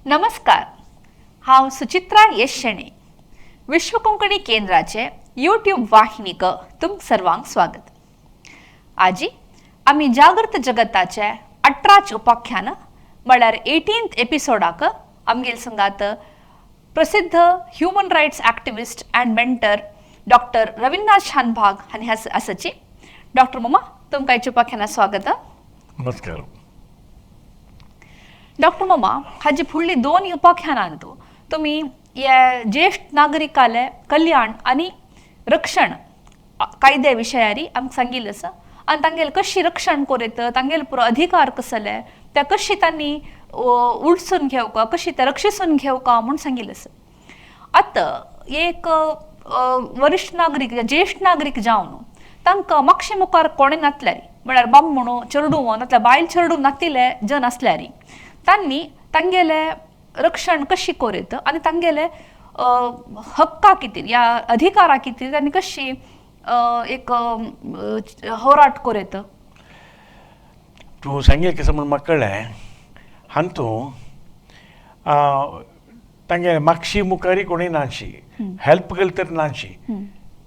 नमस्कार, हांव सुचित्रा शेणे. विश्व कोंकणी केंद्राचे यूट्यूब वाहिनीक तुम सर्वांक स्वागत. आजी आमी जागृत जगताचे 18 उपाख्यान म्हळ्यार 18th एपिसोडाक आमगेल संगात प्रसिद्ध human rights activist and mentor doctor Ravindranath Shanbhag हांणी आसाची. डॉक्टर मम्मा तुमकां हेच्या उपाख्यानाक स्वागत. नमस्कार. डॉक्टर मम्मा हाजी फुडली 2 उपाख्यानांत तुम्ही या ज्येष्ठ नागरिकाले कल्याण आणि रक्षण कायद्या विशयारी आमकां सांगिल्लें आसा आनी तांगेले कशी रक्षण कोरयत, तांगेले पुरो अधिकार कसले ते कशी तांणी उडसून घेवका, कशी ते रक्षिसून घेवका म्हूण सांगिल्लें आसा. आतां एक वरिश्ठ नागरीक ज्येष्ठ नागरीक जावन तांकां मागशे मुखार कोणें नातल्यार म्हळ्यार बाब म्हणून चेडूं नातल्यार बायल चेडूं नातिले जन असल्यार तांणी तांगेले रक्षण कशी कोरयत आनी तांगेले हक्का कितें या अधिकारा कितें तांणी कशी एक होराट कोरयत. तूं सांगे कसं म्हण म्हाका कळ्ळें हांतू तांगे मागशी मुखारी कोणी नाशी, हेल्प केली तर नाशी,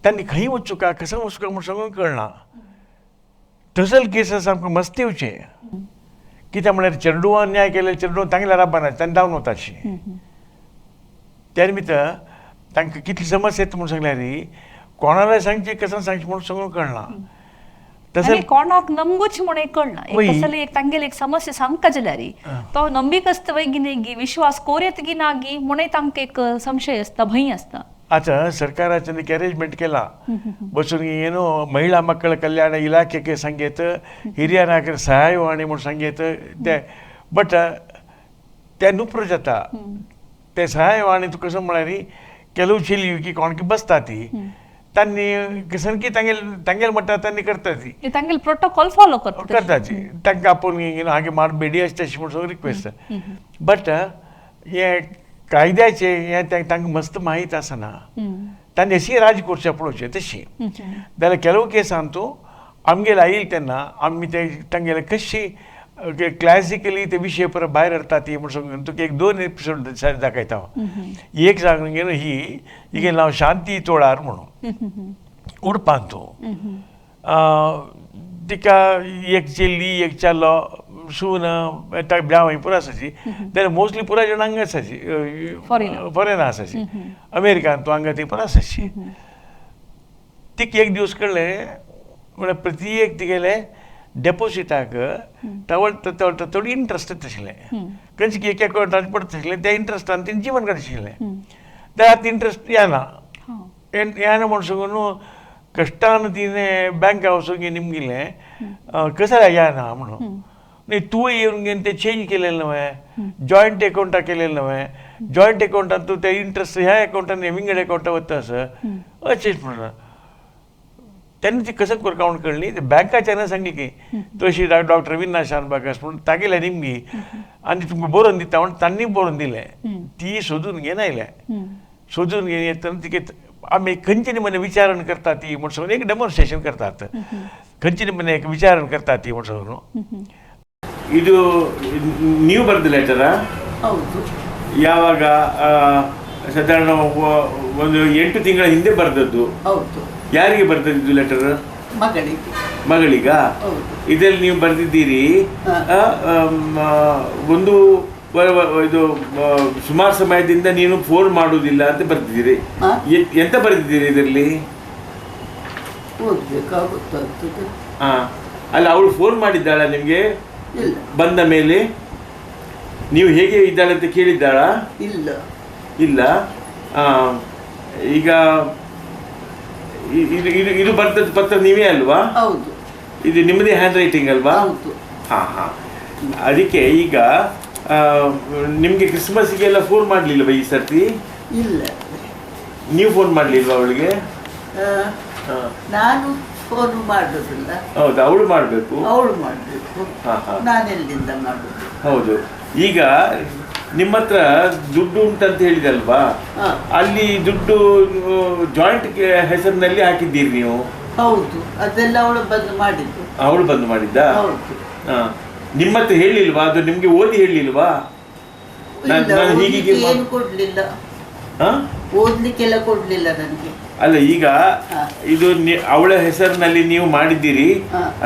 तांणी खंय वचूं काय कसं वचूं काय म्हूण सगळ्यांक कळना. तसले केसीस आमकां मस्त येवचे कित्याक म्हळ्यार चेडूं न्याय केले, चेडूं तांगेल्या राबान तांणी धांवन वताशी. त्या निमित्त तांकां कितली समस्या येता म्हूण सांगल्यार कोणालाय सांगची कसं सांगची म्हूण सगळ्यांक कळना. तसले कोणाक नमगूच म्हूण एक कळना. कसले एक तांगेले एक समस्या सांगता जाल्यार तो नंबीक आसता वय गी विश्वास कोरयत गी ना गी म्हूण तांकां एक संशय आसता, भंय आसता. आता सरकाराचें एक अरेंजमेंट केला बसून ಏನೋ ಮಹಿಳಾ ಮಕ್ಕಳ ಕಲ್ಯಾಣ ಇಲಾಖೆಗೆ ಸಂಗೀತ ಹಿರಿಯ ನಾಗರಿಕ ಸಹಾಯವಾಣಿ म्हणून सांगीत ते बट ते नुप्र जाता ते सहायवाणी तू कसं म्हळ्यार ಕೆಲವು ಚೆಲ್ಲಿ की कोणकी बसता ती तांणी कसं की तांगेल म्हणटा तांणी करता ती तांगेल प्रोटोकॉल फॉलो करता ती तांकां आपूण हागे ಮಾಡಬೇಡಿ अशी म्हणून रिक्वेस्ट. बट हे कायद्याचे हे तांकां मस्त माहीत आसना. तांणी अशी राज करचे पळोवचे तशी जाल्यार ಕೆಲವು केसांतू आमगेले आयिल्ले तेन्ना आमी ते तांगेले कशी क्लासिकली ते विशय परत भायर हाडटा ती म्हूण सांगून तुका एक 2 एपिसोड दाखयता. एक सांगून ही हिगे नांव शांती तोळार म्हणून उडपांतू तिका एक चेल्ली एक चलो सून ब्राव पुरो आसाची जाल्यार मोस्टली पुराय जाण हांगा आसाची, फॉरेन आसाची, अमेरिकान तूं हांगा ती पुरो आसाची. तिका एक दीस कळ्ळें म्हळ्यार प्रत्येक तिगेले डेपोसिटाक थोडी इंट्रस्ट आशिल्लें खंयचे एक अकावंटान पडत आशिल्लें त्या इंट्रस्टान तिणें जीवन काडशिल्लें. जाल्यार आतां इंट्रस्ट येना म्हूण सांगून कश्टान तिणें बँका वचून निमगिल्लें कसं येना म्हणून. नाही तूं येवन घेवन ते चेंज केलेलें नवें, जॉयंट अकावंटाक केलेलें नवें, जॉयंट अकावंटान तूं ते इंट्रस्ट ह्या अकावंटान विंगड अकावंटाक वता अशेंच म्हणून. तेन्ना ती कसं करता म्हूण कळ्ळी. बँकाच्यान सांगली की तूं अशी डॉक्टर रवींद्रनाथ शानभाग आसा म्हणून तागेले निमगी आनी तुमकां बरोवन दिता म्हणून तांणी बरोवन दिलें. ती सोदून घेवन आयलें. सोदून घेवन येतना तिके आमी खंयचे निमणे विचारण करता ती म्हूण सांगून एक डेमॉन्स्ट्रेशन करतात, खंयचे निमणे एक विचारण करता ती म्हूण सांगून. ಇದು ನೀವು ಬರೆದ ಲೆಟರಾ? ಹೌದು. ಯಾವಾಗ ಸಾಧಾರಣ ಒಂದು 8 ತಿಂಗಳ ಹಿಂದೆ ಬರೆದದ್ದು? ಹೌದು. ಯಾರಿಗೆ ಬರೆದಿದ್ದು ಲೆಟರ್? ಮಗಳಿಗೆ. ಮಗಳಿಗಾ? ಇದರಲ್ಲಿ ನೀವು ಬರೆದಿದ್ದೀರಿ ಒಂದು ಇದು ಸುಮಾರು ಸಮಯದಿಂದ ನೀನು ಫೋನ್ ಮಾಡುವುದಿಲ್ಲ ಅಂತ ಬರೆದಿದ್ದೀರಿ. ಎಂತ ಬರೆದಿದ್ದೀರಿ ಇದರಲ್ಲಿ? ಓದಬೇಕಾಗುತ್ತದೆ. ಅಲ್ಲ ಅವಳು ಫೋನ್ ಮಾಡಿದ್ದಾಳ ನಿಮಗೆ ಬಂದ ಮೇಲೆ? ನೀವು ಹೇಗೆ ಇದ್ದಾಳೆ ಅಂತ ಕೇಳಿದ್ದಾಳ? ಇಲ್ಲ. ಇಲ್ಲ. ಈಗ ಇದು ಬರ್ತದ ಪತ್ರ ನೀವೇ ಅಲ್ವಾ? ಹೌದು. ಇದು ನಿಮ್ಮದೇ ಹ್ಯಾಂಡ್ ರೈಟಿಂಗ್ ಅಲ್ವಾ? ಹೌದು. ಹಾಂ. ಅದಕ್ಕೆ ಈಗ ನಿಮಗೆ ಕ್ರಿಸ್ಮಸ್ಗೆಲ್ಲ ಫೋನ್ ಮಾಡಲಿಲ್ವಾ ಈ ಸರ್ತಿ? ಇಲ್ಲ. ನೀವು ಫೋನ್ ಮಾಡಲಿಲ್ವಾ ಅವಳಿಗೆ? ನಾನು ಫೋನ್ ಮಾಡೋದಿಲ್ಲ. ಹೌದು, ಅವಳು ಮಾಡಬೇಕು. ಅವಳು ಮಾಡಬೇಕು. ನಾನೆಲ್ಲಿಂದ ಮಾಡೋದು? ಹೌದು. ಈಗ ನಿಮ್ಮ ಹತ್ರ ದುಡ್ಡು ಉಂಟಂತ ಹೇಳಿದಲ್ವಾ, ಅಲ್ಲಿ ದುಡ್ಡು ಜಾಯಿಂಟ್ ಹೆಸರಿನಲ್ಲಿ ಹಾಕಿದ್ದೀರಿ ನೀವು? ಹೌದು, ಅದೆಲ್ಲ ಅವಳು ಬಂದು ಮಾಡಿದ್ದು. ಅವಳು ಬಂದು ಮಾಡಿದ್ದ? ಹೌದು. ನಿಮ್ಮ ಹತ್ರ ಹೇಳಿಲ್ವಾ? ಅದು ನಿಮಗೆ ಓದಿ ಹೇಳಿಲ್ವಾ? ನಾನು ಹೀಗೆ ಏನು ಕೊಡ್ಲಿಲ್ಲ, ಓದ್ಲಿಕ್ಕೆಲ್ಲ ಕೊಡ್ಲಿಲ್ಲ ನನಗೆ. ಅಲ್ಲ ಈಗ ಇದು ಅವಳ ಹೆಸರಿನಲ್ಲಿ ನೀವು ಮಾಡಿದ್ದೀರಿ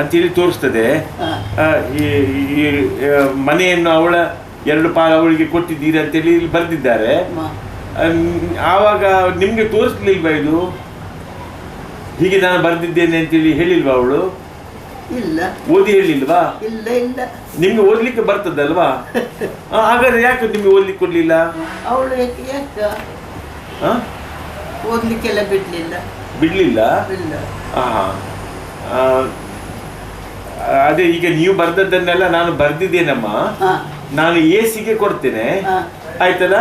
ಅಂತೇಳಿ ತೋರಿಸ್ತದೆ. ಈ ಮನೆಯನ್ನು ಅವಳ 2 ಪಾಲು ಅವಳಿಗೆ ಕೊಟ್ಟಿದ್ದೀರಿ ಅಂತೇಳಿ ಇಲ್ಲಿ ಬರೆದಿದ್ದಾರೆ. ಆವಾಗ ನಿಮ್ಗೆ ತೋರಿಸ್ಲಿಲ್ವಾ ಇದು ಹೀಗೆ ನಾನು ಬರೆದಿದ್ದೇನೆ ಅಂತೇಳಿ ಹೇಳಿಲ್ವಾ ಅವಳು? ಇಲ್ಲ. ಓದಿ ಹೇಳಿಲ್ವಾ? ಇಲ್ಲ ಇಲ್ಲ. ನಿಮ್ಗೆ ಓದ್ಲಿಕ್ಕೆ ಬರ್ತದಲ್ವಾ? ಹಾಗಾದ್ರೆ ಯಾಕೆ ನಿಮ್ಗೆ ಓದ್ಲಿಕ್ಕೆ ಕೊಡ್ಲಿಲ್ಲ? ಅವಳು ಯಾಕೆ ಓದ್ಲಿಕ್ಕೆಲ್ಲ ಬಿಡ್ಲಿಲ್ಲ. ಬಿಡ್ಲಿಲ್ಲ? ಇಲ್ಲ. ಅದೇ ಈಗ ನೀವು ಬರ್ದದ್ದನ್ನೆಲ್ಲ ನಾನು ಬರ್ದಿದ್ದೇನಮ್ಮ, ನಾನು ಎಸಿಗೆ ಕೊಡ್ತೇನೆ ಆಯ್ತಲ್ಲ.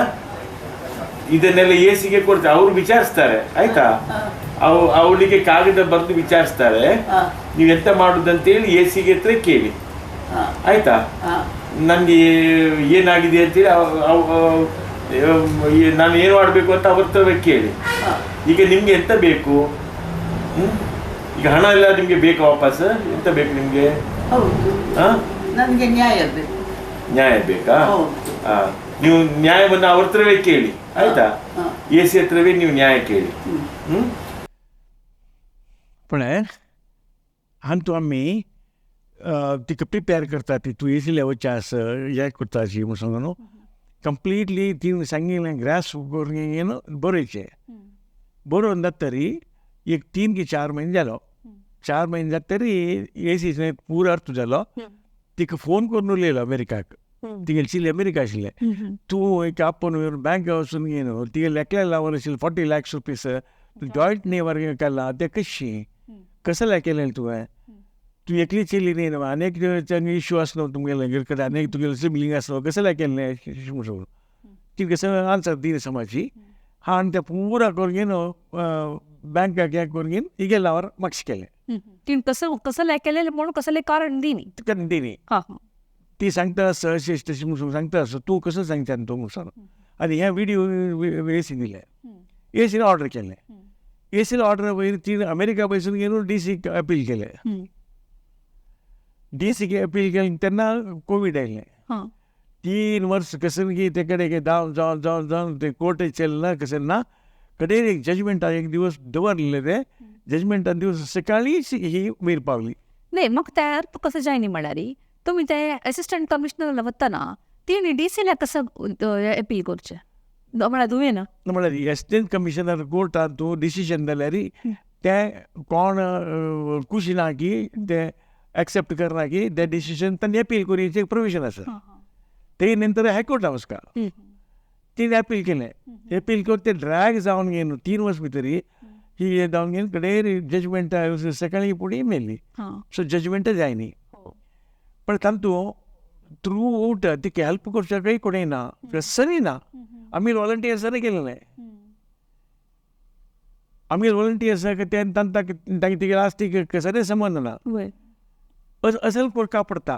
ಇದನ್ನೆಲ್ಲ ಎಸಿಗೆ ಕೊಡ್ತೇನೆ, ಅವ್ರು ವಿಚಾರಿಸ್ತಾರೆ ಆಯ್ತಾ. ಅವಳಿಗೆ ಕಾಗದ ಬರೆದು ವಿಚಾರಿಸ್ತಾರೆ ನೀವು ಎಂತ ಮಾಡುದಂತೇಳಿ ಎಸಿಗೆ ಹತ್ರ ಕೇಳಿ ಆಯ್ತಾ. ನನಗೆ ಏನಾಗಿದೆ ಅಂತೇಳಿ ನಾನು ಏನು ಮಾಡಬೇಕು ಅಂತ ಅವ್ರ ಹತ್ರ ಕೇಳಿ. ಈಗ ನಿಮ್ಗೆ ಎಂತ ಬೇಕು? ಈಗ ಹಣ ಎಲ್ಲ ನಿಮ್ಗೆ ಬೇಕಾ ವಾಪಸ್? ಎಂತ ಬೇಕು ನಿಮ್ಗೆ? ನನಗೆ ನ್ಯಾಯ ಬೇಕು. ನ್ಯಾಯ ಬೇಕಾ? ನೀವು ನ್ಯಾಯವನ್ನು ಅವ್ರ ಹತ್ರವೇ ಕೇಳಿ ಆಯ್ತಾ. ಎಸಿ ಹತ್ರವೇ ನೀವು न्याय केली. पण हां तू आम्ही तिका प्रिपेअर करता ती तू एसी लेवलच्या असं या करताची म्हणून सांगा नो ಕಂಪ್ಲೀಟ್ಲಿ ತೀನಿ ಸಂಗಿನ ಗ್ರಾಸ್ ಏನು ಬರೋಯ್चे बरोवन जाता तरी एक 3 की 4 महिने जालो. 4 महिने जाता तरी एसी पूरा अर्थ जालो. तिका फोन करून उरलेलो अमेरिकाक. तिगेलची अमेरिका आशिल्ले. तूं एक आपण बँक वचून घेनो तिगे लेकला लावन आशिल्ले 40 lakhs रुपीस जॉईंट नेवर केला ते कशी कसं लाय केलें तुवें? तू एकली चेली न्ही न्हू, अनेक इश्यू आसलो तुमगेले कडेन, अनेक तुगेले सिबलिंग आसलो, कसं लाय केल्लें म्हणून ती कसं आन्सर दी समाजी. हा आनी तें पुरा करून घेवन बँकाक हें करून घेवन हिगे लावार मार्क्स केलें. तीन कसं लाय केलें म्हणून कसले कारण दिनी दिनी ती सांगता अशें तशें म्हणून सांगता असो तूं कसं सांगता तूं म्हणून. आनी हे व्हिडियो एसी दिले, एसीन ऑर्डर केलें. एसीला ऑर्डर वयर ती अमेरिका पयसून घेवन डीसीक अपील केलें. डीसीके अपील केलें तेन्ना कोवीड आयलें. 3 वर्स कसं की ते कडेन जावन ते कोर्ट चलना कसं ना कडेन एक जजमेंटा एक दिवस दवरलेले ते जजमेंटा दिवस सकाळीच ही वयर पावली. नाही मग तयार तू कसं जायनी म्हणारी तुम्ही ते असिस्टंट कमिशनरला वतना तिने डीसीला कसं अपील करचें म्हळ्यार तुवें ना म्हळ्यार असिस्टंट कमिशनर कोर्टान तूं डिसिजन जाल्यार ते कोण खुशी ना की ते एक्सेप्ट करना की ते डिसिजन तांणी अपील करचें प्रोविजन आसा. ते नंतर हायकोर्टा वचका तिने अपील केलें. अपील करून ते ड्रॅग जावन घेवन 3 वर्स भितर ही जावन घेवन कडेन जजमेंटा सकाळी फुडें मेल्ली. So judgement जायनी. पण तातूंत थ्रू आउट तिका हेल्प करच्याकय कोणें ना, सरी ना. आमी वॉलंटियर्सांनी केलेलें. आमी वॉलंटियर्साक तांकां तिगे लास्टीक सरी संबंध ना. असल कोरका पडटा.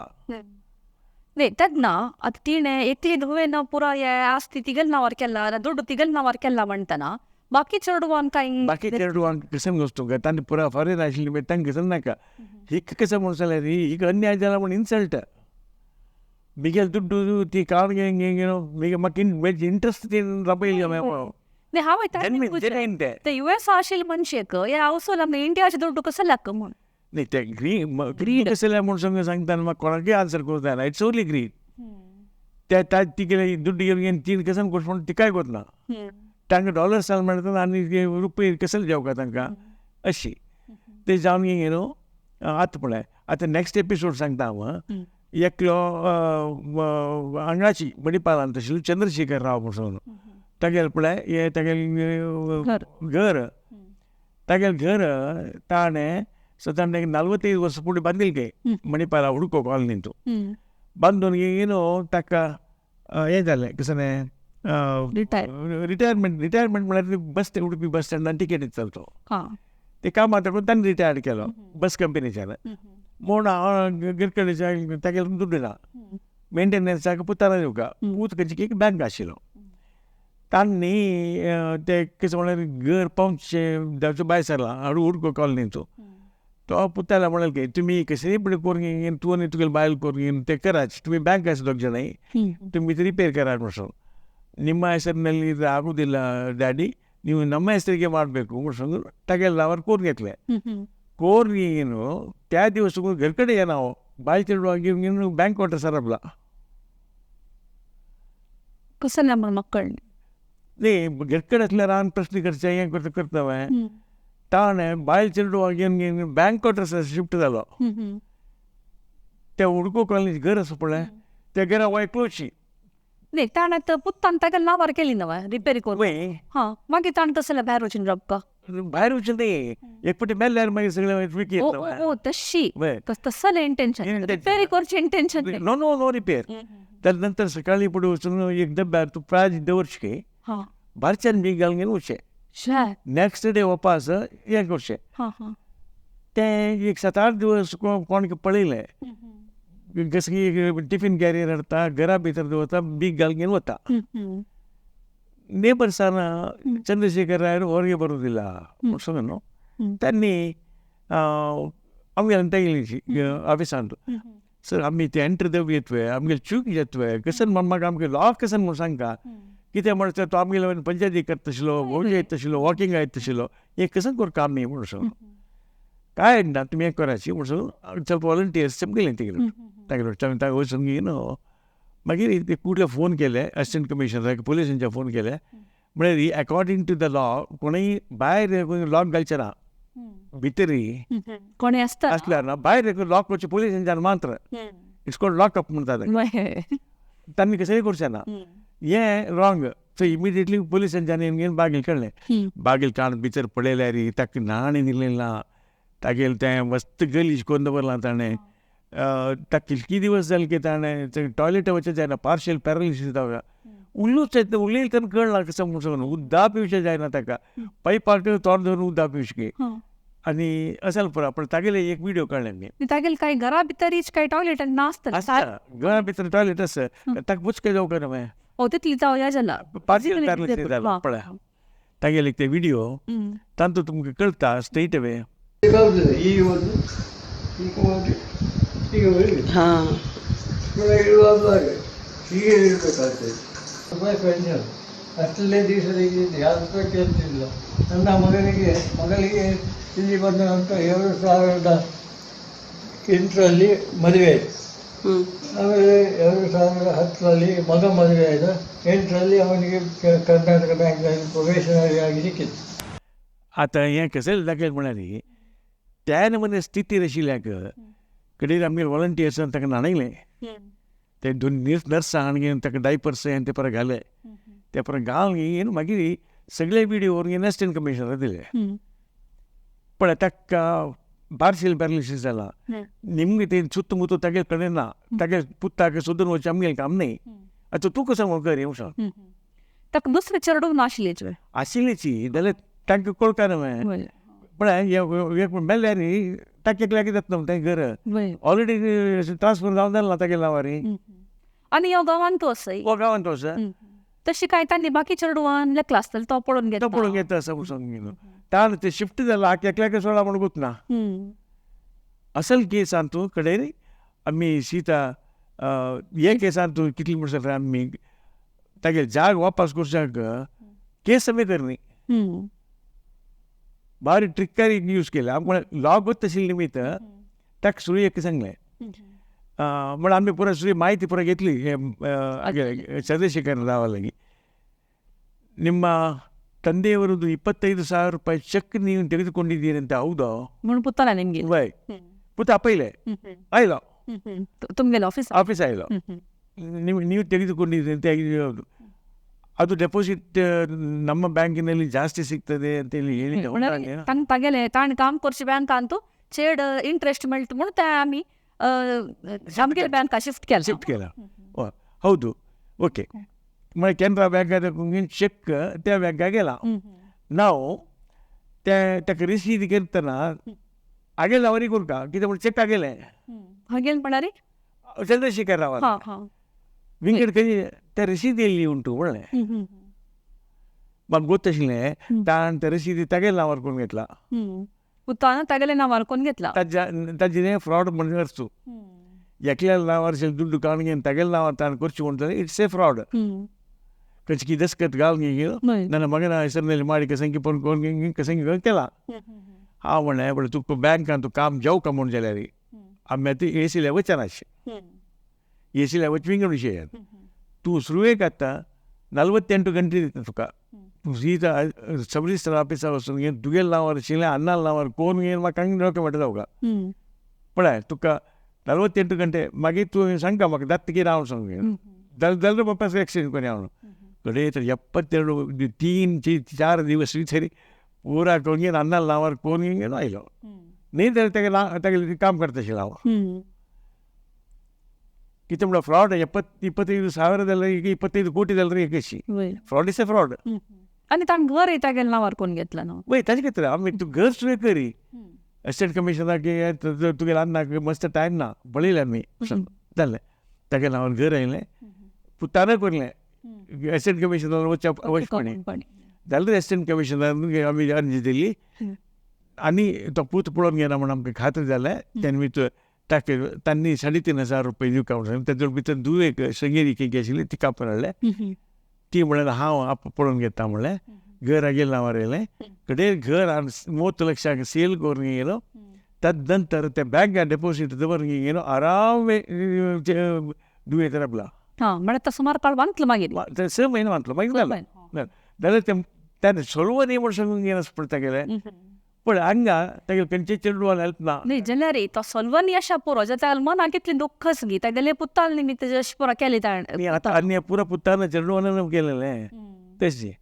नाही त्यात ना आता तिने एकली धुवेन पुरा हे आस्ती तिगल नावार केला ದುಡ್ಡು तिगल नावार केला म्हणटाना बाकी चेडवान काय बाकी चेडवान कसं गोष्ट तांणी पुरा फॉरेन आशिल्ली तांकां कसं नाका हिक कसं म्हणून जाल्यार हिक अन्याय जाला म्हण इन्सल्ट बिगेल ದುಡ್ಡು ती काड घेवन म्हाका इंट्रस्ट राबयली नाही हांव ते US आशिल्ले मनशेक हे हावसून आमगे इंडियाचे ದುಡ್ಡು कसं लाग म्हूण नाही ते ग्रीड कसं म्हणून सांगता म्हाका कोणाकय आन्सर करूं ना. It's only greed. त्या तिगे ದುಡ್ಡು घेवन ती कसं करता म्हूण तिकाय करना. तांकां डॉलर्स जाल म्हणटा आनी रुपये कसले जावका तांकां अशी ते जावन घेवन आतां पळय आतां नेक्स्ट एपिसोड सांगता हांव. एकलो हांगाची मणिपालांत आशिल्लो चंद्रशेखर राव म्हणून तागेलें पळय हे तागेलें घर ताणें साधारण 45 वर्स फुडें बांदिल्लें मणिपाला हुडको कॉलनींत बांदून घेवन ताका हें जालें कसं रिटायरमेंट म्हळ्यार बस उडपी बस स्टँडान टिकेट दितालो तो. ते कामां ताका ताणें रिटायर केलो बस कंपनीच्यान. म्हूण हांव गिरकडेच्या तागेलें दुड्ड ना मेंटेनन्साक पुताना येवका उदकाची एक बँक आशिल्लो. तांणी ते कसं म्हळ्यार घर पावचे जावचे भायर सरला हाडू हुडको कॉलनींत. तो पुताला म्हणाल की तुम्ही कसंय पण करून घेवन तूं आनी तुगेले बायल करून घेवन ते कराच तुम्ही बँक आसा दोग जाणांय तुम्ही ते रिपेर करात म्हणून. ನಿಮ್ಮ ಹೆಸರಿನಲ್ಲಿ ಇದು ಆಗೋದಿಲ್ಲ ಡ್ಯಾಡಿ, ನೀವು ನಮ್ಮ ಹೆಸರಿಗೆ ಮಾಡಬೇಕು ಮುಡ್ಸಂದು ತಗೆಲ್ಲ ಅವ್ರು ಕೋರ್ಗೆ ಎತ್ತಲೆ ಕೋರ್ಗೆ ಏನು त्या दिवस घरकडे या ना बाय चिडवागी बँक वाटर सरपला कसं नाही मग मಕ್ಕಳನ್ನ नाही घरकडे असल्या रान प्रश्न करता हें करता ताणे बायल चिडवागी बँक वाटर शिफ्ट झालो त्या हुडको कॉलनी घर असं पडलें त्या घरा वायकलोची नाही ताणात पुत्तान ताका नावार केली नवा रिपेरी करून वय हां मागीर ताण तसले भायर वचून रबका भायर वचून नाही एक पटी मेल्ल्यार मागीर सगळें विकी ओ तशी वय तसले इंटेन्शन रिपेरी करचे intention no no no repair त्यानंतर सकाळी पुढे वचून एक डब्यार तू प्रायज दवरचे हां भायरच्यान बी घालून घेवन वचचें शाय नेक्स्ट डे वपास हें करचें हां हां तें एक 7-8 दिवस कोण पळयलें जसं की टिफिन कॅरियर हाडटा घरा भितर दवरता बीग घालून घेवन वता ನೇಬರ್ಸಾನ ಚಂದ್ರಶೇಖರ್ ರಾಯರು ಹೊರಗೆ ಬರೋದಿಲ್ಲ ಮುಡ್ಸೋನು त्यांनी आमगे तेगेलीची ऑफिसांत सर आमी ते एंटर देव येतवे आमगे चूक येतवे कसन म्हाका आमगे लॉक कसन म्हूण सांगता कितें म्हणटा तो आमगे पंचायती करता आशिल्लो वोळी येता आशिल्लो वॉकिंग येता आशिल्लो हें कसन करता आमी म्हणून काय ना तुमी हें कराची म्हणून ಸ್ವಲ್ಪ वॉलंटियर्स चमकेलें तेगेलो ताका वचून घेवन मागीर ते कुठले फोन केले असिस्टंट कमिशनराक पुलिसांचे फोन केले म्हळ्यार अकॉर्डिंग टू द लॉ कोणूय भायर लॉक घालचे ना भितरी कोणी असता असल्यार ना भायर लॉक करचे पुलिसांच्यान मात्र इट्स कॉल्ड लॉक अप म्हणटात तांणी कसंय करचें ना हें रॉंग सो इमिडिएटली पुलिसांच्यान घेवन बागेल काडलें बागेल काडून भितर पळयल्यार ताका न्हाण दिलें ना तागेलें तें मस्त गलीज करून दवरलां ताणें ताका कितके दिवस जाले की ताणें टॉयलेट वचचें जायना पार्शियल पॅरालिसीस जावया उल्लूच उलयलें तेन्ना कळना कसं म्हणून उद्दां पिवचें जायना ताका पायपाक तोंड धरून उद्दां पिवचें आनी असाल पुरा पूण तागेले एक व्हिडिओ काडले मी तागेले काही घरा भितरीच काही टॉयलेट नासता घरा भितर टॉयलेट आसा ताका बुचकें जावं ना मागीर ओ तितली जावया जाला पार्शियल पॅरालिसीस जाला पळय तागेले ते व्हिडिओ तांतूं तुमकां कळटा स्ट्रेट अवे ಹಾಂ ಅಷ್ಟಲ್ಲೇ ದಿವಸದಲ್ಲಿ ಯಾರು ಕೇಳ್ತಿಲ್ಲ ನನ್ನ ಮಗನಿಗೆ ಇಲ್ಲಿ ಬಂದ ನಂತರ 2008ರಲ್ಲಿ ಮದುವೆ ಆಯಿತು ಆಮೇಲೆ 2010ರಲ್ಲಿ ಮಗ ಮದುವೆ ಆಯಿತು 8ರಲ್ಲಿ ಅವನಿಗೆ ಕರ್ನಾಟಕ ಬ್ಯಾಂಕ್ನಲ್ಲಿ ಪ್ರೊಬೇಷನರಿ ಆಗಿ ಸಿಕ್ಕಿತ್ತು आता हें कसं दाखयलें म्हळ्यार त्या नमुने स्थितीर आशिल्ल्याक कडेन आमगे वॉलंटियर्सान ताका न्हाणयलें ते दोन नर्सां हाडून घेवन ताका डायपर्स हें ते परत घाले ते परत घालून घेवन मागीर सगळे व्हिडिओ व्हरून असिस्टंट कमिशनराक दिले पण ताका पार्शियल पॅरालिसीस जाला निमगे ते सुತ್ತಮುತ್ತ तागे कडेन ना तागे पुत्ताक सोदून वचचें आमगेलें काम न्ही आतां तूं कसो म्हूण कर हें सांग ताका दुसरे चेडूक नाशिल्लेच आशिल्लीची जाल्यार तांकां कळटा न्हय पण एक मेल्यार ताका एकल्याक जाता तें घर ऑलरेडी ट्रान्सफर जावन जालें तागे नांवार आनी ह्यो गांवांत तो आसा हो गांवांत आसा तशी काय तांणी बाकी चेडवान लेकला आसतलें तो पळोवन तो घेता पळोवन घेता आसा म्हणून ताण ते शिफ्ट जाला एकल्याक सोडा म्हूण गुतना असल केसान तूं कडेन आमी सीता हे केसान तूं कितली म्हणटा आमी तागे जाग वापस करच्याक केस समेत करनी भारी ट्रिकारी यूज केला म्हळ्यार लॉगूच तशी निमित्त ताका सुरयेक सांगलें म्हण आमी पुरो सुरी माहिती पुरो घेतली ಚಂದ್ರಶೇಖರ್ ರಾವ್ ಅಲ್ಲಿಗೆ ನಿಮ್ಮ ತಂದೆಯವರದು 25,000 ರೂಪಾಯಿ ಚೆಕ್ ನೀವು ತೆಗೆದುಕೊಂಡಿದ್ದೀರಿ ಅಂತ ಹೌದಾ म्हणून पुताला निमगे वय पुत आपयले आयलो तुमगेलो ಆಫೀಸ್ ಆಯ್ಲು ನೀವು ತೆಗೆದುಕೊಂಡಿದ್ದೀರಿ ಅಂತ ಹೌದು ಅದು ಡೆಪಾಸಿಟ್ ನಮ್ಮ ಬ್ಯಾಂಕಿನಲ್ಲಿ ಜಾಸ್ತಿ ಸಿಗ್ತದೆ ಅಂತ ಹೇಳಿ तांकां तागेलें ताणें काम करचे बँकांत चेड इंट्रेस्ट मेळटा म्हणून ते आमी आमगेल्या बँका शिफ्ट केला ಹೌದು ಓಕೆ मग कॅनरा बँकात चेक त्या बँका गेला नाव ताका रिसीव करतना आगेल आवरी करता कितें म्हण चेक आगेलें हागेन म्हळ्यार चंद्रशेखर राव विंगड खंय त्या रसीद येयल्ली उंटू म्हणलें म्हाका गोत आशिल्लें ताण त्या रसीद तागेल्या नांवार करून घेतला पुतान तागेल्या नांवार करून घेतला ताजें फ्रॉड म्हणजे करचो एकल्या नांवार ದುಡ್ಡು ಕಾಣಿಗೆ तागेल्या नांवार ताण करचें म्हणटा इट्स ए फ्रॉड ಕಚ್ಕಿ ದಸ್ಕತ್ ಗಾಲ್ಗೆ ನನ್ನ ಮಗನ ಹೆಸರಿನಲ್ಲಿ ಮಾಡಿ ಕಸಂಗಿ ಪೊನ್ ಕಸಂಗಿ ಕೆಲ आवडे पण तू बँक तू काम जाऊ का म्हणून जाल्यार आम्ही ती ए सी लेवल ಚೆನ್ನಾಗಿ ए सी लेवल ವಿಂಗಡ ವಿಷಯ तू सुरवेक आता 48 ಗಂಟೆ ಇರುತ್ತೆ तुका तू सीधा सब रजिस्टर ऑफिसर वचून घेवन तुगेल्या नांवार शिले अन्नाल नांवार कोण घेवन म्हाका हांगा डॉक्युमेंट जावका पळय तुका 48 ಗಂಟೆ मागीर तू सांगता म्हाका दात कितें हांव सांगून जाल्यार बापास एक्सचेंज कोणी हांव कडे तर 72 3-4 दिवस सरी पूरा कोण घेवन अन्नाल नांवार कोण घेवन आयलो न्ही जाल्यार तेगे काम करता आशिल्लो हांव कितें म्हणल्यार फ्रॉड 25,000 जाल्यार 25 कोटी जाल्यार एक अशी फ्रॉड इज अ फ्रॉड आणि ताण घर येता गेल्या नांवार कोण घेतला न्हू वय ताजे खातीर आमी तूं घर सुरू करी असिस्टंट कमिशनराक तुगेले अन्नाक मस्त टायम ना पळयलें आमी जालें तागे नांवार घर आयलें पुतान करलें असिस्टंट कमिशनराक वचचें अवश्यपणी जाल्यार असिस्टंट कमिशनरान आमी अर्जी दिली आनी तो पूत पळोवन घेना म्हणून आमकां खात्री जालें तेन्ना तांणी 3,500 रुपया दिवका म्हणून ताजे भितर एक संगेरी केकी आशिल्ली ती कापून हाडलें ती म्हणल्यार हांव पळोवन घेता म्हणलें घर आगेल्या नांवार येयलें कडेन घर 30 लक्षाक सेल करून गेलो ताजे नंतर त्या बँकान डेपोजीट दवरून गेलो आराम दुयेंत राबला म्हळ्यार तो सुमार काळ बांदलो मागीर 6 म्हयने बांदलो मागीर जालें जाल्यार त्याने सोलव न्ही म्हूण सांगून घेवन पडटा गेलें पण हांगा तेगे खंयचे चेडवान हेल्प ना न्ही जाल्यार तो सोल्वन अशा पुरो जाता मनाक कितलें दुख्खच गी तेगेले पुताल निमित्त अशें पुरो केलें आतां आनी पुरा पुतान चेडवान केलेलें तशें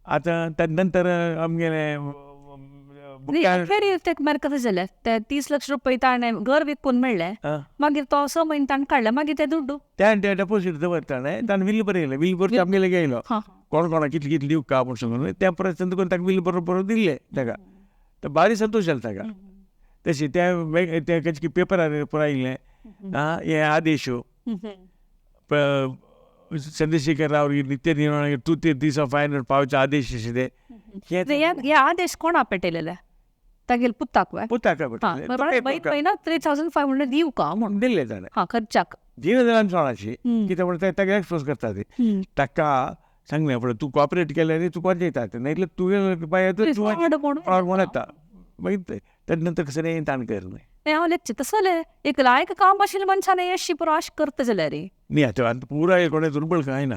आतां ताजे नंतर आमगेलें फेरी तेका मार कशें जालें ते 30 लाख रुपया ताणें घर विकून मेळ्ळें मागीर तो 6 म्हयने ताणें काडलें मागीर ते दुड्डू त्या डेपोजीट दवरताणें ताणें बिल बरयलें बिल बरोवन आमगेले घेयलो कोण कोणाक कितलें कितलें दिवका म्हूण सांगून त्या परस करून ताका बिल बरोबर दिल्लें ताका तर भारी संतोश जालो ताका तशें त्या खंयचे पेपरार पुरो आयिल्लें हे आदेश चंद्रशेखर राव नित्य निर्माण 2,500 पावचे आदेश आशिल्ले हे आदेश कोणा पेटयलेले तागेले पुताक पुताक 3,500 दिवका म्हणून दिल्लें ताणें खर्चाक दिना जाल्यार चोणाची कित्याक म्हणटा ताका एक्सपोज करता ती ताका सांगलें पळय तूं कॉपरेट केल्यार तुका वचयता नाजाल्यार तुवें पांय म्हणून येता मागीर ताजे नंतर कसं ताण कर हांव लेखचें तसो एक लायक काम आशिल्ल्या मनशान अशी पुरो आश करता जाल्यार न्ही आतां पुराय कोणें दुर्बळ कांय ना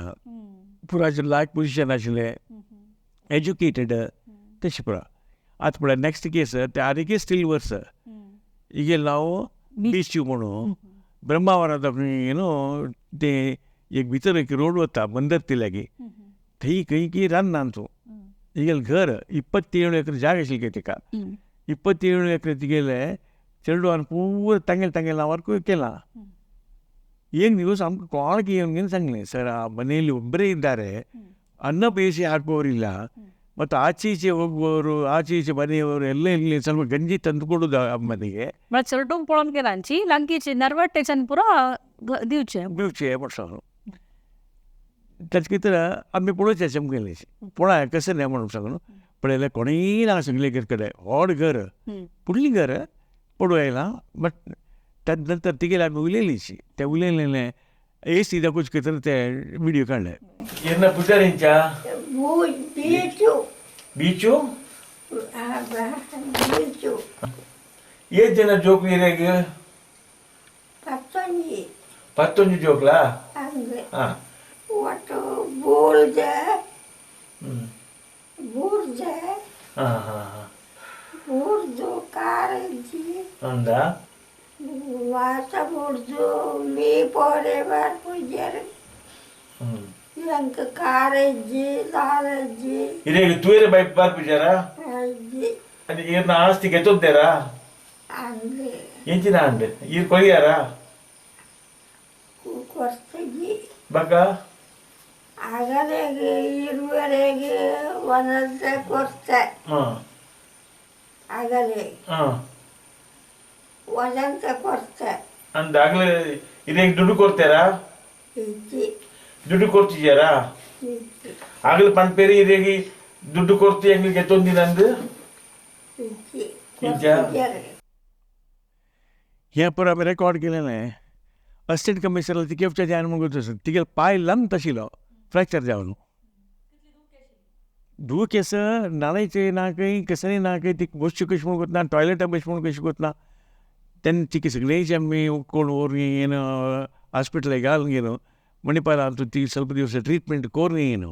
पुराचें लायक पोजिशन आशिल्लें एज्युकेटेड तशें पुरो आतां पळय नेक्स्ट केस ते आनीक स्टील वर्स हिगेलें नांव बीच म्हणून ब्रह्मावरांत ते एक भितर एक रोड वता बंदर ते लागीं थंय खंय की रान्नान तूं हिगेलें घर 27 एकर जाग आशिल्ली तेका 27 एकर तिगेले चेडवान पूर तांगेले नांवार केलां एक दिवस आमकां कोणाक येवन सांगलें सर ಮನೆಯಲ್ಲಿ ಒಬ್ಬರೇ ಇದ್ದಾರೆ ಅನ್ನ ಬೇಯಿಸಿ ಹಾಕುವವರಿಲ್ಲ ಮತ್ತು ಆಚೀಚೆ ಹೋಗುವವರು ಆಚೀಚೆ ಮನೆಯವರು ಎಲ್ಲ ಇಲ್ಲಿ ಸ್ವಲ್ಪ ಗಂಜಿ ತಂದು ಕೊಡೋದು ಮನೆಗೆ चलटूंक पळोवन गेलांची लागींची नरवट्टेच्यान पुरो दिवचे म्हणून ताचे भितर आमी पळोवचें समकेलें पळय कशें न्ही म्हणून सांगून पळयलें कोणीय ना सांगलें कडेन व्हड घर पुडलीं घर पडूं येयलां बट ताजे नंतर तिगेले आमी उलयलींची ते उलयलें AC दाखोवचे खातीर ते विडियो काडले केन्ना पुजारींच्या बीचू ಏಟ್ ಜನ ಜೋಕ್ ನೀರಾಗ 11 ಜೋಕ್ಲಾ ಒಟ್ಟು ಬೂರ್ಜೆ ಬೂರ್ಜು ಕಾರಂಜಿ ಅಂದಾ ವಾಸ ಬೂರ್ಜು ಮೀ ಪೋರೆಬಾರ್ ಪೂಜಾರಿ ನಂಗೆ ಕಾರಂಜಿ ಲಾರಂಜಿ ಇರೇಗ ತೂರೆ ಬೈ ಬಾರ್ ಪೂಜಾರಾ ಅಜ್ಜಿ అది ఈయన ఆస్తి గెత్తొద్దారా ఏంచినా అండి ఈయన కొయ్యారా ಕೊಡ್ತೀವಿ ಬಗ್ಗ ಆಗಲೆಗೆ ಇರುವರೆಗೆ ಒಂದೊಂದೇ ಕೊಡ್ತೆ ಆಗಲೇ ಒಂದೊಂದೇ ಕೊಡ್ತೆ ಅಂದಾಗಲೇ ಇದೇಗ ದುಡ್ಡು ಕೊಡ್ತಾರಾ ದುಡ್ಡು ಕೊಡ್ತಿದ್ಯಾರಾ ಆಗಲೇ ಪಂಡ ಪೇರಿ ಇದೇಗಿ ದುಡ್ಡು ಕೊಡ್ತಿ ಹೆಂಗೆ ಗೆತ್ತೊಂದಿನ ಅಂದು हें पर आमी रेकॉर्ड केलेलें असिस्टंट कमिशनर ती केपच्या ध्यान म्हणून तिगे पांय लंत आशिल्लो फ्रॅक्चर जावन धू केस नालायचे ना काही कसं ना काही ती गोष्टी कशी म्हणून करतना टॉयलेटा कशी म्हणून कशी करतना तेन्ना तिका सगळेंच आमी कोण व्हरून ಏನು ಹಾಸ್ಪಿಟ್ಲಿಗೆ ಏನು ಮಣಿಪಾಲ ಅಂತೂ ತಿ ಸ್ವಲ್ಪ ದಿವಸ ಟ್ರೀಟ್ಮೆಂಟ್ ಕೋರ್ನಿ ಏನು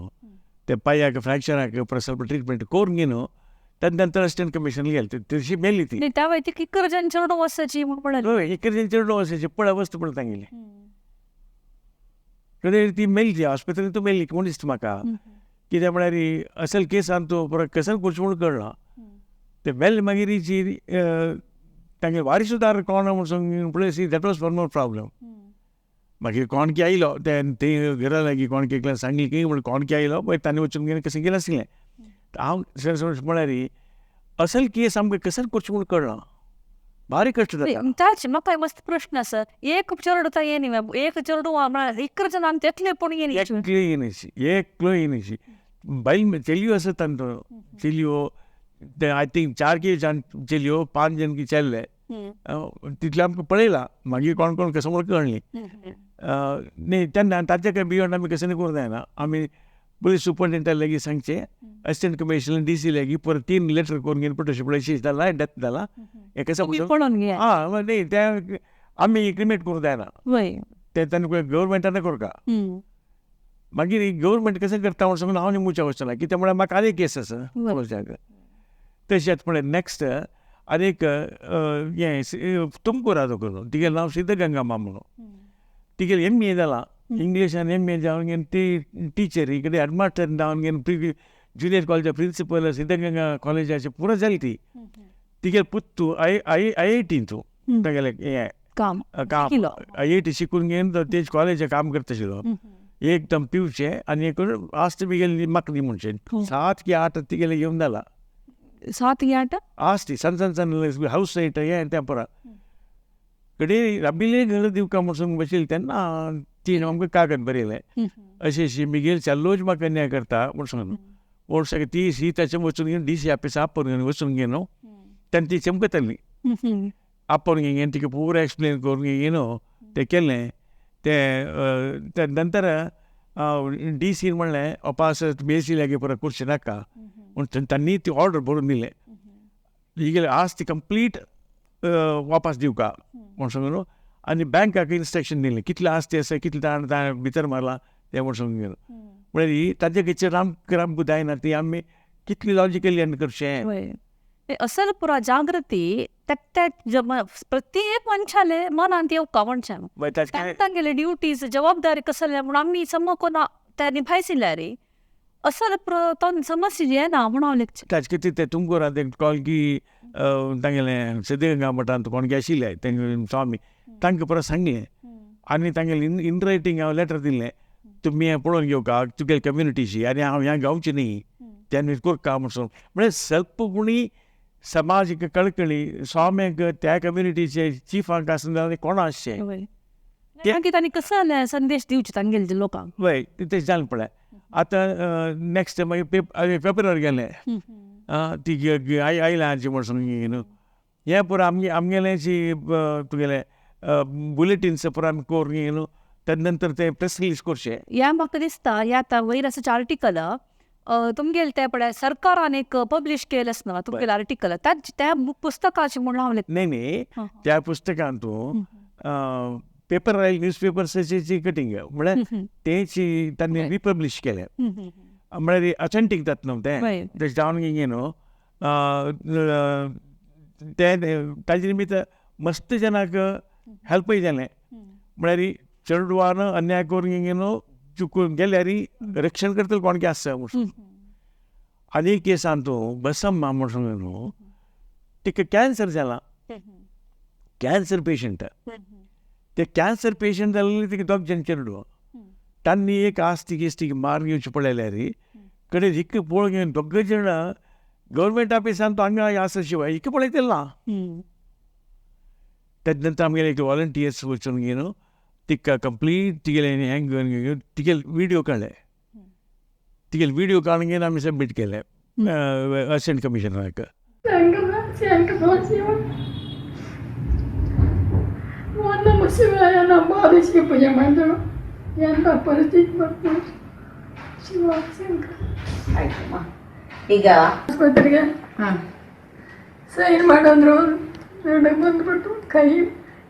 ते पायाक फ्रॅक्चर आक ಸ್ವಲ್ಪ ಟ್ರೀಟ್ಮೆಂಟ್ ಕೋರ್ಗೇನು तदनंतर असिस्टंट कमिशनर गेले तशी मेली ती त्या वैतीक इकरजन चेडो वसाची म्हूण म्हणाली एक चेडो असायचे पळय वस्त पळय तांगेले कडेन ती मेली ती हॉस्पिटलांत तूं मेली कोण दिसता म्हाका कित्याक म्हळ्यार असल केस आनी तूं परत कसन करचें म्हूण कळना ते मेल्ले मागीर जी तांगे वारीसुदार कोण म्हूण सांग पळय see that was one more problem मागीर कोणकी आयलो ते घरा लागीं कोणकेक सांगली की म्हण कोणकी आयलो पळय ताणें वचून घेवन कशें गेलें आसलें हांव म्हळ्यार असल केस आमकां कसन करचें म्हूण कळना भारी कश्ट जाता ताचे म्हाका मस्त प्रश्न आसा एक चेडो तो येनी एक चेडो इकरजन आनी तेतले पूण येनी एकलो येनीशी बायल चेलियो आसत तांचो चेलियो आय थिंक 4 की चेलियो 5 जन की चेल्ले तितले आमकां पळयला मागीर कोण कोण कसं म्हूण कळ्ळी न्ही तेन्ना ताचे काय बियोंड आमी कशें करूं जायना आमी पुलीस सुपरिटेंडंटा लागीं सांगचें असिस्टंट कमिशनर DC लागीं परत 3 लेटर करून घेवन पळय तशें पळय जाला डेथ जाला हेका न्ही ते आमी क्रिमेट करूं जायना ते ताणें गव्हर्मेंटान करका मागीर गव्हर्मेंट कशें करता म्हूण सांगून हांव निमुच्या वचना कित्याक म्हळ्यार म्हाका आनी केस आसा तशेंच पळय नेक्स्ट आनी एक हें तुमकुराचो करून तिगेलें नांव सिद्धगंगा म्हणून तिगेलें MA जाला इंग्लिशान MA जावन घेवन ती टिचर ही कडेन हेडमास्टर जावन घेवन ज्युनियर कॉलेजा प्रिंसिपल सिद्धगंगा कॉलेजाचे पुरो जाली ती तिगेले पुत्तू IIT तागेलें हें काम IIT शिकून घेवन तेज कॉलेजाक काम करता आशिल्लो एकदम पिवचे आनी एक आस्त बी गेली म्हाका दी म्हणचे 7 की 8 तिगेले घेवन जाला 7 की 8 आस्ती सन हाऊस साईट हें तें परा कडेन राबिले घर दिवका म्हणून बशिल्ले तेन्ना ती आमकां कागद बरयलें अशें मिगेल चाल्लोच म्हाका न्याय करता म्हूण सांगून वर्साक ती ताचें वचून घेवन DC ऑफिस आपोवन घेवन वचून घेवन तेन्ना ती चमकताली आपोवन घेवन तिका पुरो एक्सप्लेन करून घेवन तें केलें ते नंतर DC म्हणलें अपास BSc लागीं परत करचें नाका म्हूण तांणी ती ऑर्डर बरोवन दिलें ही गेले आज ती कंप्लीट वापस दिवका म्हूण सांगून आनी बँकाक इन्स्ट्रक्शन दिलें कितलें आस्ती आसा कितलें ताणें भितर मारला तें म्हूण सांगून घेवन म्हळ्यार ही ताजे खंयचे रामक जायना ती आमी कितली लॉजिकली एंड करचें असल पुरा जागृती प्रत्येक मनशाले मनांत येवका मनशान तांगेले ड्युटीज जबाबदारी कसले म्हूण आमी समकोन ते निभायसिल्ल्या रे असल तो समस्या जी येना म्हूण हांव लेखचें ताचे कितें तें तुमकां कॉल की तांगेलें सिद्धगंगा मठांत कोणगे आशिल्ले तेंगे स्वामी तांकां परत सांगलें आनी तांगेलें इन रायटींग हांव लेटर दिलें तुमी हें पळोवन घेवका तुगे कम्युनिटीची आनी हांव ह्या गांवची न्ही तेन्ना करता म्हणून म्हळ्यार स्वल्पपणी समाजीक कळकळी स्वाम्याक त्या कम्युनिटीचे चीफांक आसना कोणा आसचें तांणी कसो संदेश दिवचे तांगेले लोकांक वय तें जालें पळय आतां नेक्स्ट मागीर पेपरार गेलें ती आयलां हाजी म्हूण सांगून हें पुरो आमगेलें जी तुगेलें बुलेटिन्स पुरो आमी करून घेवन त्या नंतर ते प्रेस रिलीज करचें ह्या म्हाका दिसता ह्या आतां वयर आसा आर्टिकल तुमगेले ते पळय सरकारान एक पब्लीश केलें आसना तुमगेलें आर्टिकल त्या पुस्तकाचें म्हूण हांव न्ही त्या पुस्तकांत तूं पेपर आयले न्यूज पेपर्साची कटींग म्हळ्यार तेची तांणी रिपब्लीश केलें म्हळ्यार ऑथेंटीक जाता न्हू तें जावन घेवन तें ताजे निमित्त मस्त जनाक हेल्पय जालें म्हळ्यार चेडवान अन्याय करून घेवन चुकून गेल्यार रक्षण करतलो कोणगे आसता म्हणून आनी केसान तूं बसम्मा म्हूण सांगून तिका कॅन्सर जाला कॅन्सर पेशंट ते कॅन्सर पेशंट जाल्ले तिका 2 जन चेडूं तांणी एक आस्तीक इस्तीक मार घेवचे पडलेल्यार कडेन हिक पळोवन घेवन 2 जण गव्हर्मेंट ऑफिसान तो हांगा आसा शिवाय हिक पळयतलो ना तेजे नंतर आमगेले एक वॉलंटियर्स वचून घेवन तिका कंप्लीट तिगेले हें घेवन तिगेले विडियो काडले तिगेले विडियो काडून घेवन आमी सबमीट केले असिस्टंट कमिशनराक ಶಿವನ ಬಾಧಿಸಿ ಪೂಜೆ ಮಾಡಿದಳು ಎಂಥ ಪರಿಸ್ಥಿತಿ ಬರ್ತೀವಿ ಶಿವ ಶಂಕರ ಆಯ್ತಮ್ಮ ಈಗ ಆಸ್ಪತ್ರೆಗೆ ಸೈನ್ ಮಾಡಂದ್ರು ನನಗೆ ಬಂದ್ಬಿಟ್ಟು ಕೈ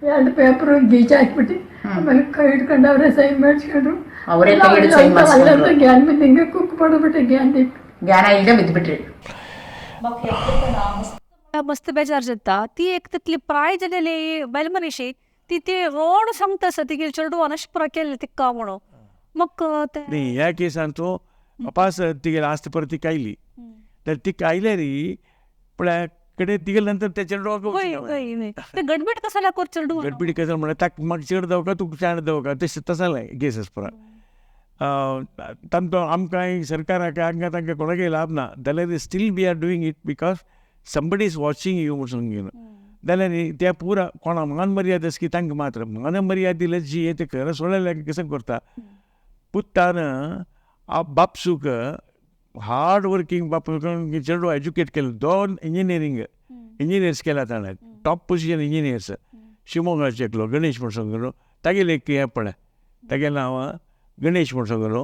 2 ಪೇಪರ್ ಗೀಚ ಹಾಕ್ಬಿಟ್ಟು ಆಮೇಲೆ ಕೈ ಹಿಡ್ಕೊಂಡು ಅವರೇ ಸೈನ್ ಮಾಡಿಸ್ಕೊಂಡ್ರು. ಅವರೇ ಕೈ ಹಿಡಿದು ಸೈನ್ ಮಾಡಿಸ್ಕೊಂಡ್ರು. ಅಲ್ಲಂತ ಗ್ಯಾನ್ ಬಿದ್ದು ಹಿಂಗೆ ಕುಕ್ ಪಡ್ಬಿಟ್ಟೆ ಗ್ಯಾನ್ ಬಿಟ್ಟು ಜ್ಞಾನ ಇಲ್ಲದೆ ಬಿದ್ದುಬಿಟ್ರಿ. मस्त बेजार जाता ती एक तितली प्राय जालेली बायल मनीशी ती ती रोड सांगता आसा तिगे चेडू अनशपुरा केल्ले तिका म्हणून मग ते न्ही ह्या केसान तूं वापस तिगे आस्त परत ती कायली तर ती कायल्यार पळय कडेन तिगे नंतर ते चेडवाक वय वय वय ते गडबड कसाला कर चेडू गडबडी कसं म्हणल्यार ताका म्हाका चेड जावं का तुका चांड जावं का तशें तसा केसस पुरा तांतो आमकां सरकाराक हांगा तांकां कोणाकय लाभ ना जाल्यार still we are doing it because somebody is watching you म्हणून घेवन जाल्यार त्या पुरा कोणा मान मर्यादा आसा की तांकां मात्र मान मर्यादा दिल्यार जी ते खरें सोडल्यार कसं करता पुत्तान बापसूक हार्ड वर्कींग बाप चेडूं एज्युकेट केलें 2 इंजिनियर्स केला ताणें टॉप पोजिशन इंजिनियर्स शिवमोगाचे एकलो गणेश म्हणून सांगलो तागेलें एक हें पळय तागेलें नांव गणेश म्हणून सांगलो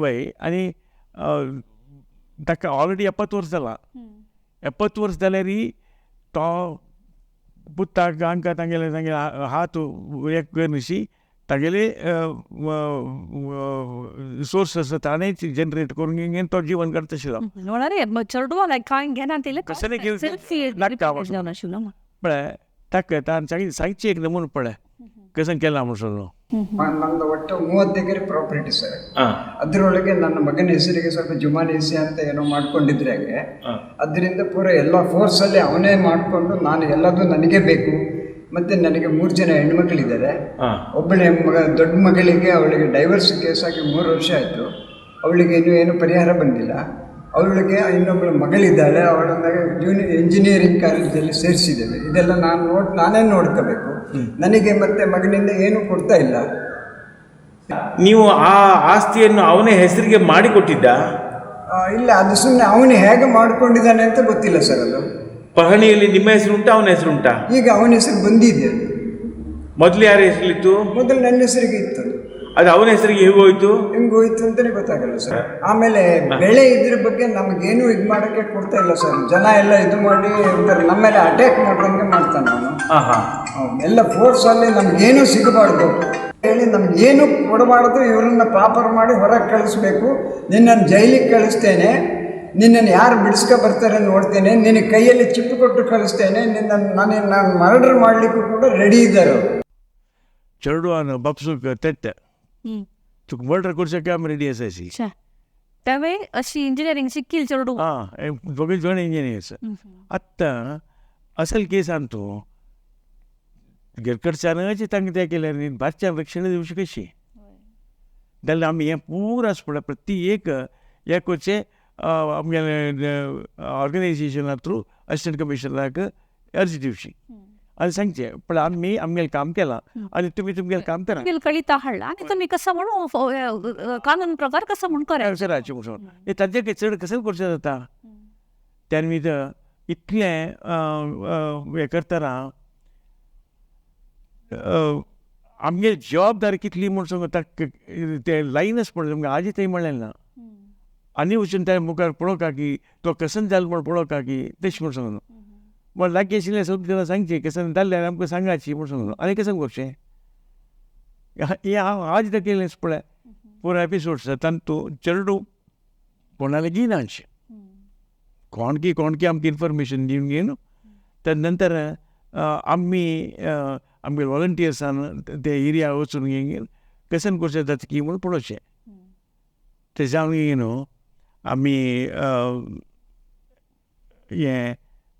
वय आनी ताका ऑलरेडी 70 वर्स जाला 70 वर्स जाल्यार तो पुत्ताक हांकां तांगेले हात एक करनशी तागेले सोर्स आसा ताणेंच जनरेट करून घेवन तो जीवन करता आशिल्लो म्हणारे चेडू लायक कांय घेना तिले कसले सेल्फी पळय ताका सांगचे एक नमून पळय कसं केला म्हणून ನಂದು ಒಟ್ಟು 30 ಎಕರೆ ಪ್ರಾಪರ್ಟಿ ಸರ್. ಅದರೊಳಗೆ ನನ್ನ ಮಗನ ಹೆಸರಿಗೆ ಸ್ವಲ್ಪ ಜುಮಾನಿಸಿ ಅಂತ ಏನೋ ಮಾಡ್ಕೊಂಡಿದ್ರಾಗೆ ಅದರಿಂದ ಪೂರ ಎಲ್ಲ ಫೋರ್ಸಲ್ಲಿ ಅವನೇ ಮಾಡಿಕೊಂಡು ನಾನು ಎಲ್ಲದೂ ನನಗೆ ಬೇಕು. ಮತ್ತು ನನಗೆ 3 ಜನ ಹೆಣ್ಮಕ್ಳಿದ್ದಾರೆ. ಒಬ್ಬಳೆ ದೊಡ್ಡ ಮಗಳಿಗೆ ಅವಳಿಗೆ ಡೈವರ್ಸ್ ಕೇಸಾಗಿ 3 ವರ್ಷ ಆಯಿತು. ಅವಳಿಗೆ ಇನ್ನೂ ಏನು ಪರಿಹಾರ ಬಂದಿಲ್ಲ. ಅವಳಿಗೆ ಇನ್ನೊಬ್ಬಳ ಮಗಳಿದ್ದಾಳೆ, ಅವಳನ್ನ ಇಂಜಿನಿಯರಿಂಗ್ ಕಾಲೇಜಲ್ಲಿ ಸೇರಿಸಿದ್ದೇವೆ. ಇದೆಲ್ಲ ನಾನೇ ನೋಡ್ಕೋಬೇಕು. ನನಗೆ ಮತ್ತೆ ಮಗನಿಂದ ಏನು ಕೊಡ್ತಾ ಇಲ್ಲ. ನೀವು ಆ ಆಸ್ತಿಯನ್ನು ಅವನ ಹೆಸರಿಗೆ ಮಾಡಿಕೊಟ್ಟಿದ್ದ? ಇಲ್ಲ, ಅದು ಸುಮ್ಮನೆ ಅವನು ಹೇಗೆ ಮಾಡ್ಕೊಂಡಿದ್ದಾನೆ ಅಂತ ಗೊತ್ತಿಲ್ಲ ಸರ್. ಅದು ಪಹಣಿಯಲ್ಲಿ ನಿಮ್ಮ ಹೆಸರು ಉಂಟಾ ಅವನ ಹೆಸರು ಉಂಟಾ? ಈಗ ಅವನ ಹೆಸರು ಬಂದಿದೆ. ಮೊದಲು ಯಾರ ಹೆಸರಿತ್ತು? ಮೊದಲು ನನ್ನ ಹೆಸರಿಗೆ ಇತ್ತು. ಅದು ಅವನ ಹೆಸರಿಗೆ ಹೇಗೆ ಹೋಯ್ತು? ಹೆಂಗೆ ಹೋಯ್ತು ಅಂತಲೇ ಗೊತ್ತಾಗಲ್ಲ ಸರ್. ಆಮೇಲೆ ಬೆಳೆ ಇದ್ರ ಬಗ್ಗೆ ನಮಗೇನು ಇದು ಮಾಡೋಕ್ಕೆ ಕೊಡ್ತಾ ಇಲ್ಲ ಸರ್. ಜನ ಎಲ್ಲ ಇದು ಮಾಡಿ ಅಂತಾರೆ, ನಮ್ಮೇಲೆ ಅಟ್ಯಾಕ್ ಮಾಡ್ದಂಗೆ ಮಾಡ್ತಾನೆ ಅವನು. ಎಲ್ಲ ಫೋರ್ಸಲ್ಲಿ ನಮಗೇನು ಸಿಗಬಾರ್ದು ಹೇಳಿ ನಮಗೇನು ಕೊಡಬಾರ್ದು. ಇವರನ್ನ ಪಾಪರ್ ಮಾಡಿ ಹೊರಗೆ ಕಳಿಸ್ಬೇಕು. ನಿನ್ನನ್ನು ಜೈಲಿಗೆ ಕಳಿಸ್ತೇನೆ, ನಿನ್ನನ್ನು ಯಾರು ಬಿಡಿಸ್ಕೊ ಬರ್ತಾರೆ ನೋಡ್ತೇನೆ, ನಿನ್ನ ಕೈಯಲ್ಲಿ ಚಿಪ್ಪು ಕೊಟ್ಟು ಕಳಿಸ್ತೇನೆ, ನಾನು ಮರ್ಡರ್ ಮಾಡಲಿಕ್ಕೂ ಕೂಡ ರೆಡಿ ಇದ್ದಾರೆ. चेडवान बापसूक तेट्ट तुका मर्डर करचें काम रेडी आसा अशी. त्यावेळी अशी इंजिनियरिंग शिकली चेडू. दोगूय जाण इंजिनियर्स. आत्तां असल केसान तूं कडच्यानच तांकां तें केल्यार न्ही भाशेन रक्षण दिवची कशी? जाल्यार आमी हें पूर आसा पळय प्रत्येक हें करचें आमगेले ऑर्गनायजेशना थ्रू असिस्टंट कमिशनराक अर्ज दिवची आनी सांगचें पण आमी आमगेलें काम केलां आनी तुमी तुमगेलें काम करा. कळिता हाडला आनी तुमी कसं म्हणून कानून प्रकार कसं म्हणून करायचं कराचें म्हणून ताजें चड कसं करचें जाता. त्या निमित्त इतलें हें करतना आमगे जबाबदारी कितली म्हूण सांगता ते लायनच पडलें तुमकां आजी थंय म्हणलें ना. आनी वचून त्या मुखार पळोवका की तो कसन जालो म्हूण पळोवका की तशें म्हूण सांगून म्हण लागीं आशिल्लें सगळें तेन्ना सांगचें कसन जाल्ल्यार आमकां सांगाची म्हूण सांगून आनी कसन करचें. हें हांव आज केलेंच पळय पुरो एपिसोड्स तातूंत चेडू कोणालें गिनांचें कोणकी आमकां इन्फॉर्मेशन दिवन घेवन त्या नंतर आमी आमगे वॉलंटियर्सान ते एरिया वचून घेवन कसन करचें जाता की म्हूण पळोवचें. ते जावन न्हू आमी हें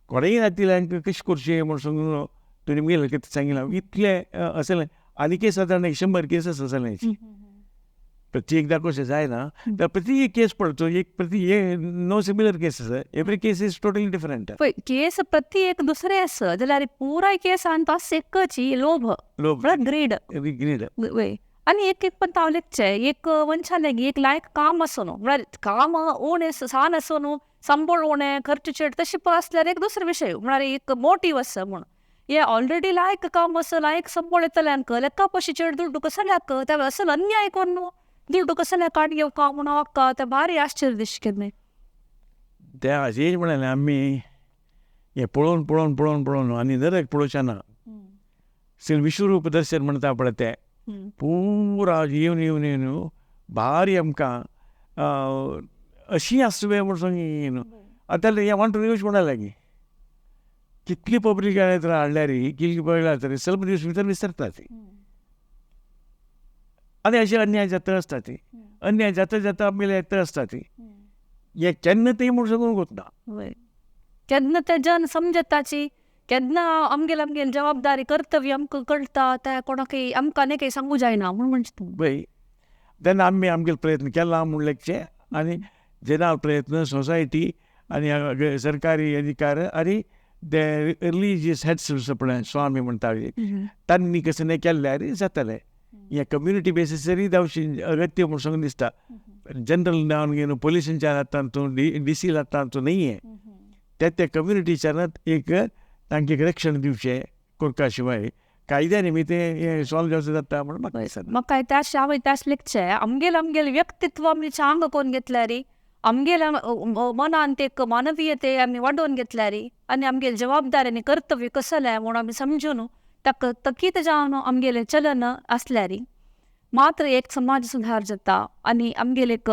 कोणेय नातिल्यांक कशें करचें म्हूण सांगून तुमी मुगेलें कितें सांगिलां इतलें आसलें. आनी केस सादारण 100 केसीस आसलें. प्रत्येकदां कशें जायना प्रत्येक केस पळोवचो एक no similar cases every case is totally different. Case प्रत्येक दुसरे आसा जाल्यार पुराय केस तो सेकची लोभ ग्रीड वय आनी एक पण तावलेकचे एक मनशाले एक लायक काम असो न्हू म्हळ्यार काम उणें सान असो न्हू संबळ उणें खर्च चड तशें आसल्यार एक दुसरो विशय म्हळ्यार एक मोटीव आसा म्हूण हे ऑलरेडी लायक काम असो लायक संबळ येतल्यांक लेका पयशे चड दुड्डू कसल्याक त्या असल अन्याय कोण न्हू ದುಡ್ಡು कसले काट घेवका म्हणून म्हाका तें भारी आश्चर्य दिसकें. ते अशेंच म्हणाले आमी हें पळोवन पळोवन पळोवन पळोवन आनी दरेक पळोवचें ना. विश्वरूप दर्शन म्हणटा पळय तें पुरा येवन येवन येवन भारी आमकां अशी आसुवे म्हूण सांगी आतां हें वांटून येवचें म्हणा लागीं. कितली पब्लीक हाडल्यार कितली पळयल्यार तरी स्वल्प दीस भितर विसरता ती. आनी अशे अन्याय जाता आसता ती. अन्याय जाता जाता आमगेले येता आसता ती. हे केन्ना तें म्हूण सांगूंक वचना. केन्ना ते जन समजताची, केन्ना आमगेल जबाबदारी कर्तव्य आमकां कळटा ते कोणाकय आमकां न्ही सांगूं जायना म्हूण म्हणटा. पळय तेन्ना आमी आमगेले प्रयत्न केला म्हूण लेखचे आनी जेन्ना प्रयत्न सोसायटी आनी सरकारी अधिकार आनी ते रिलिजियस हेड्स पळय स्वामी म्हणटाले तांणी कसं केल्यार जातालें. हें कम्युनिटी बेसिसारय जावचें अगत्य म्हूण सांगून दिसता. जनरल जावन पोलिसांच्या हातांतून DC हातांतून न्ही हें त्या कम्युनिटीच्यानच एक तांकां एक रक्षण दिवचें कोणका शिवाय कायद्या निमित्त हें सॉल्व जावचें जाता म्हूण म्हाका दिसता. म्हाका हांवें त्याच लेखचें आमगेल व्यक्तित्व आमी चांग कोन्न घेतल्यार आमगेल्या मनांत एक मानवीयते आमी वाडोवन घेतल्यार आनी आमगेल जबाबदारी आनी कर्तव्य कसलें म्हूण आमी समजून ताका तकीत जावन आमगेलें चलन आसल्यार मात्र एक समाज सुधार जाता आनी आमगेले एक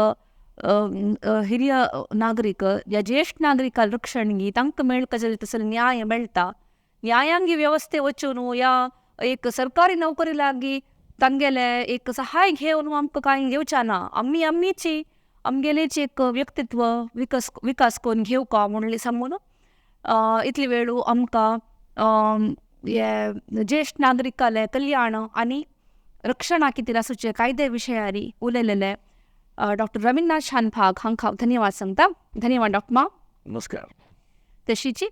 हिरिय नागरीक या ज्येश्ठ नागरिकाल रक्षण घी तांकां मेळटा तसले न्याय मेळटा. न्यायांगी वेवस्थे वचून या एक सरकारी नोकरी लागीं तांगेले एक सहाय घेवन आमकां कांय घेवचें ना. आमीची आमगेलेच एक व्यक्तित्व विकास करून घेवका म्हणले सांगून इतली वेळू आमकां हे ज्येश्ठ नागरिकाले कल्याण आनी रक्षणा खातीर आसूचे कायदे विशयारी उलयलेले डॉक्टर रविंद्रनाथ शानभाग हांकां हांव धन्यवाद सांगता. धन्यवाद डॉक्टर मा. नमस्कार. तशीच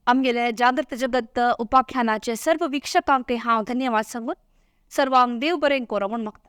आमगेले जागृत जगत उपाख्यानाचे सर्व वीक्षकांक हांव धन्यवाद सांगून सर्वांक देव बरें करूं म्हूण मागता.